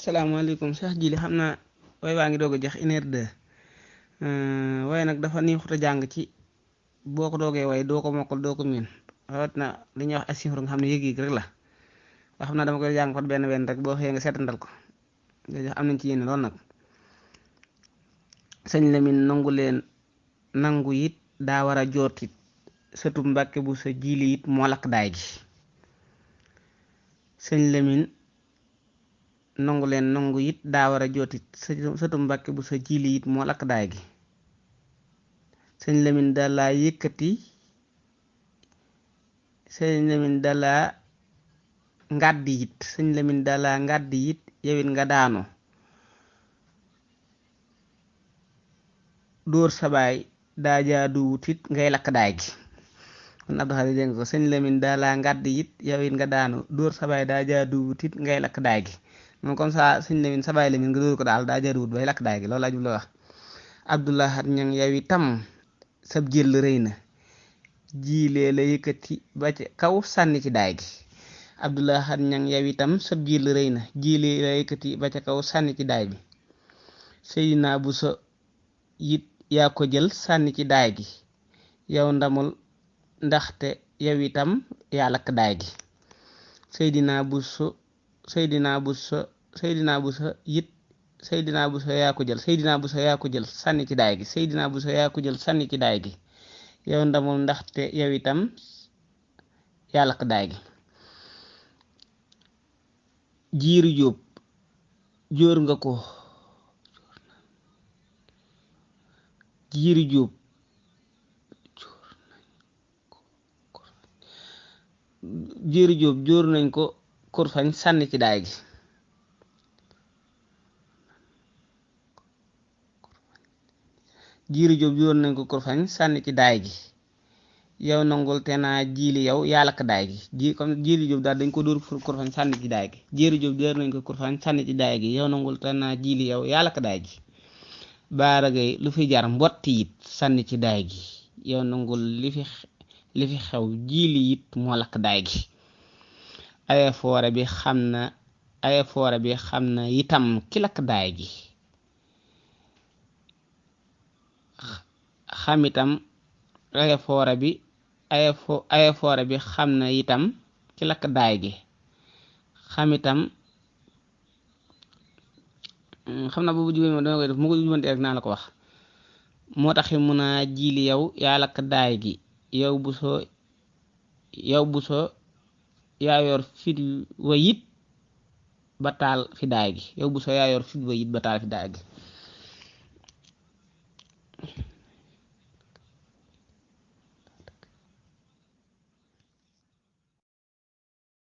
salaamaaleykum Cheikh Jili xam naa way waa ngi doog a jeex 1h02 waaye nag dafa neexut a jàng ci boo ko doogee way doo ko mokkal doo ko miin rawat na li ñuy wax asifru nga xam ne yëg-yëg rek la waa xam naa dama koy jàng fat benn rek boo xëyee nga seetandal ko jërëjëf am nañ ci yéene lool nag. sëñ Lamin nangu leen nangu it daa war a jootit sëtub Mbàkke bu sa jili it moo lakk daay gi. sëñ Lamin nangu leen nangu it daa war a jootit sëtub Mbàkke bu sa jili it moo lakk daay gi. sëñ Lamin dalaa yëkkati sëñ Lamin dalaa ngàddi it sëñ Lamin dalaa ngàddi it yowit nga daanu dóor sabaay daa jaaduwut it ngay lakk daay gi. kon Abdou Khadre dégg ko sëñ Lamin dalaa ngàddi it yowit nga daanu dóor sabaay daa jaaduwut it ngay lakk daay gi. moom comme ça sëñ Lamin sabaay Lamin nga dóor ko daal daa jaaduwut bay lakk daay gi loolu laa jublu wax. Abdoulahat ñang yow itam sab jël rëy na jiilee la yëkkati ba ca kaw sànni ci daay gi. Abdoulahat ñang yow itam sab jël rëy na jiilee la yëkkati ba ca kaw sànni ci daay bi. Seydina Buso it yaa ko jël sànni ci daay gi yow ndamul ndaxte yow itam yaa lakk daay gi. Seydina Buso it Seydina Buso yaa ko jël Seydina Buso yaa ko jël sànni ci daay gi Seydina Buso yaa ko jël sànni ci daay gi yow ndamul ndaxte yow itam yaa lakk daay gi. Jiiru Jóob jóor nga ko Jiiru Jóob Jiiru Jóob jóor nañ ko kurfañ sànni ci daay gi. Jiiru Jóob jóor nañ ko kurfañ sànni ci daay gi yow nangul te naa jiili yow yaa lakk daay gi comme Jiiru Jóob daal dañ ko dóor kurfañ sànni ci daay gi Jiiru Jóob jóor nañ ko kurfañ sànni ci daay gi yow nangul te naa jiili yow yaa lakk daay gi. Baaragay lu fi jar mbotti it sànni ci daay gi yow nangul li fi xew jiili it moo lakk daay gi. Aye foore bi xam na itam ki lakk daay gi xamitam aye foore bi xam na itam ki lakk daay gi xamitam xam naa boobu jigéen moom dama koy def mu ko jubante rek naa la ko wax. moo taxi mun a jiili yow yaa lakk daay gi yow buso yaa yor fit wa yit ba taal fi daay gi yow buso yaa yor fit wa yit ba taal fi daay gi.